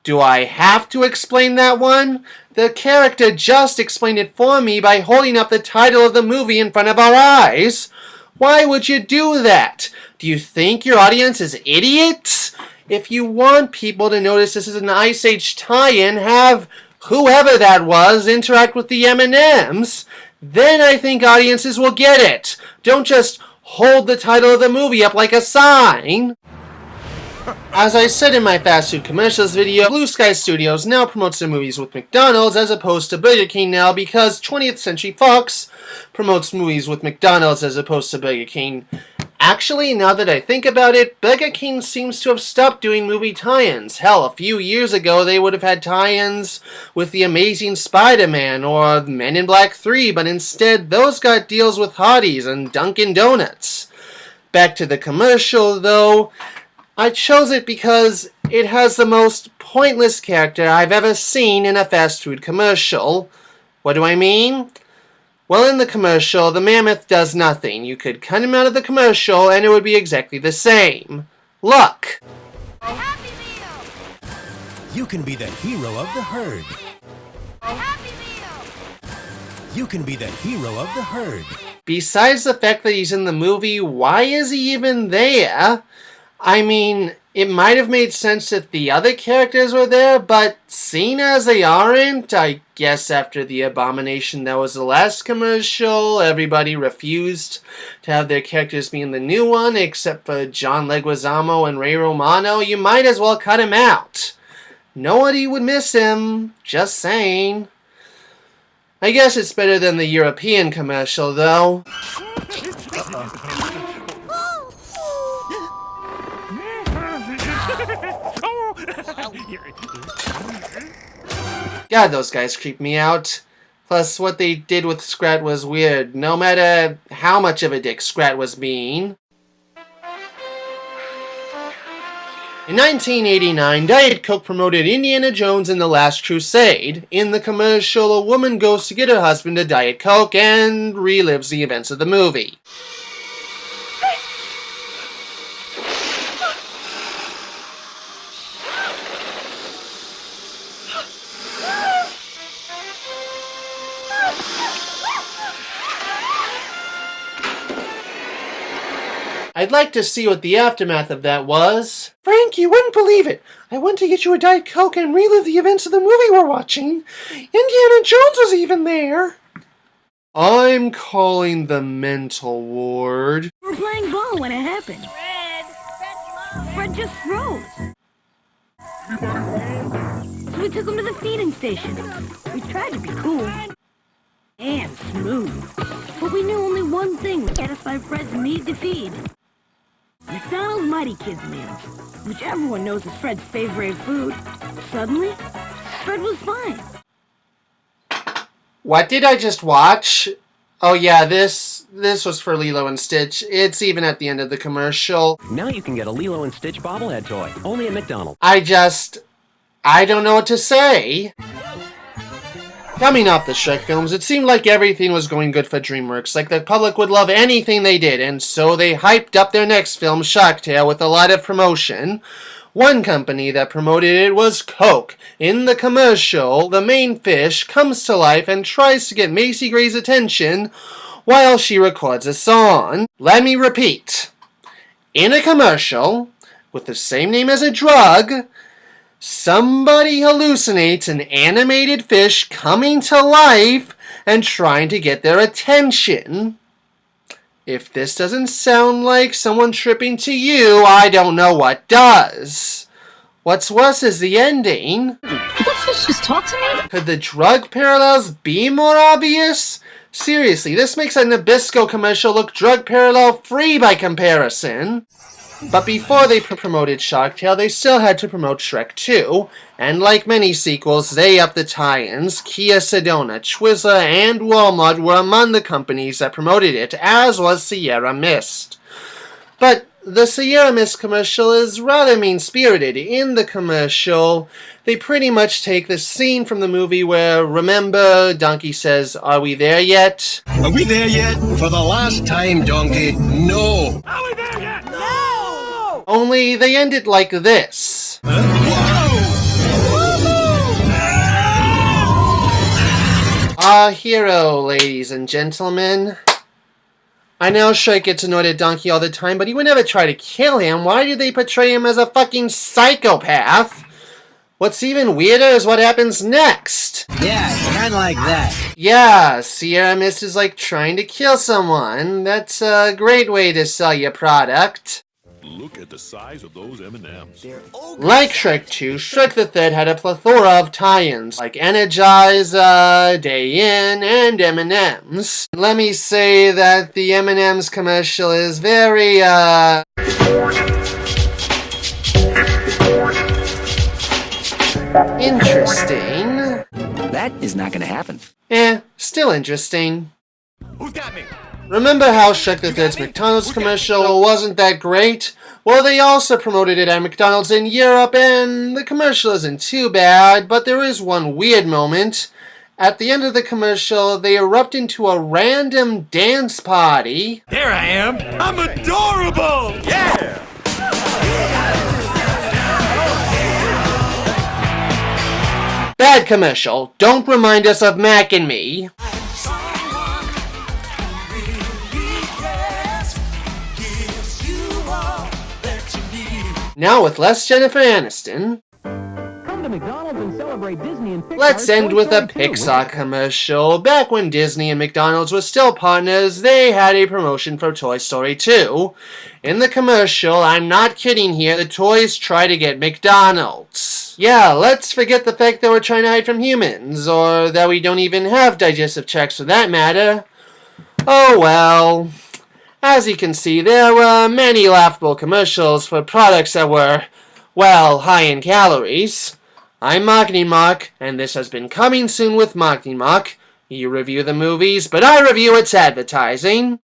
Do I have to explain that one? The character just explained it for me by holding up the title of the movie in front of our eyes. Why would you do that? Do you think your audience is idiots? If you want people to notice this is an Ice Age tie-in, have whoever that was interact with the M&Ms. Then I think audiences will get it. Don't just hold the title of the movie up like a sign. As I said in my fast food commercials video, Blue Sky Studios now promotes their movies with McDonald's as opposed to Burger King now because 20th Century Fox promotes movies with McDonald's as opposed to Burger King. Actually, now that I think about it, Burger King seems to have stopped doing movie tie-ins. Hell, a few years ago they would have had tie-ins with The Amazing Spider-Man or Men in Black 3, but instead those got deals with Hardee's and Dunkin' Donuts. Back to the commercial, though. I chose it because it has the most pointless character I've ever seen in a fast food commercial. What do I mean? Well, in the commercial, the mammoth does nothing. You could cut him out of the commercial and it would be exactly the same. Look! Happy Meal! You can be the hero of the herd. Happy Meal! You can be the hero of the herd. Besides the fact that he's in the movie, why is he even there? I mean, it might have made sense if the other characters were there, but seeing as they aren't, I guess after the abomination that was the last commercial, everybody refused to have their characters be in the new one, except for John Leguizamo and Ray Romano. You might as well cut him out. Nobody would miss him, just saying. I guess it's better than the European commercial, though. God, those guys creep me out. Plus, what they did with Scrat was weird, no matter how much of a dick Scrat was being. In 1989, Diet Coke promoted Indiana Jones and the Last Crusade. In the commercial, a woman goes to get her husband a Diet Coke and relives the events of the movie. I'd like to see what the aftermath of that was. Frank, you wouldn't believe it. I went to get you a Diet Coke and relive the events of the movie we're watching. Indiana Jones was even there. I'm calling the mental ward. We were playing ball when it happened. Fred just froze. So we took him to the feeding station. We tried to be cool and smooth. But we knew only one thing would satisfy Fred's need to feed. McDonald's Mighty Kids meal, which everyone knows is Fred's favorite food. Suddenly, Fred was fine. What did I just watch? Oh yeah, this was for Lilo and Stitch. It's even at the end of the commercial. Now you can get a Lilo and Stitch bobblehead toy, only at McDonald's. I don't know what to say. Coming off the Shrek films, it seemed like everything was going good for DreamWorks, like the public would love anything they did, and so they hyped up their next film, Shark Tale, with a lot of promotion. One company that promoted it was Coke. In the commercial, the main fish comes to life and tries to get Macy Gray's attention while she records a song. Let me repeat. In a commercial, with the same name as a drug, somebody hallucinates an animated fish coming to life and trying to get their attention. If this doesn't sound like someone tripping to you, I don't know what does. What's worse is the ending. Did that fish just talk to me? Could the drug parallels be more obvious? Seriously, this makes a Nabisco commercial look drug parallel free by comparison. But before they promoted Shark Tale, they still had to promote Shrek 2, and like many sequels, they upped the tie-ins. Kia Sedona, Twizzler, and Walmart were among the companies that promoted it, as was Sierra Mist. But the Sierra Mist commercial is rather mean-spirited. In the commercial, they pretty much take the scene from the movie where, remember, Donkey says, "Are we there yet?" Are we there yet? For the last time, Donkey, no. Are we there yet? No! Only they end it like this. Whoa! our hero, ladies and gentlemen. I know Shrek gets annoyed at Donkey all the time, but he would never try to kill him. Why do they portray him as a fucking psychopath? What's even weirder is what happens next. Yeah, kinda like that. Yeah, Sierra Mist is like trying to kill someone. That's a great way to sell your product. Look at the size of those M&Ms. Like Shrek 2, Shrek the Third had a plethora of tie-ins, like Energizer, Day In, and M&M's. Let me say that the M&M's commercial is very, interesting. That is not gonna happen. Still interesting. Who's got me? Remember how Shrek the Third's McDonald's commercial wasn't that great? Well, they also promoted it at McDonald's in Europe, and the commercial isn't too bad, but there is one weird moment. At the end of the commercial, they erupt into a random dance party. There I am. I'm adorable. Yeah. Bad commercial. Don't remind us of Mac and Me. Now with less Jennifer Aniston. Come to McDonald's and celebrate Disney and Pixar. Let's end with a Pixar commercial. Back when Disney and McDonald's were still partners, they had a promotion for Toy Story 2. In the commercial, I'm not kidding here, the toys try to get McDonald's. Yeah, let's forget the fact that we're trying to hide from humans, or that we don't even have digestive tracts for that matter. Oh well. As you can see, there were many laughable commercials for products that were, well, high in calories. I'm Marketing Mark, and this has been Coming Soon with Marketing Mark. You review the movies, but I review its advertising.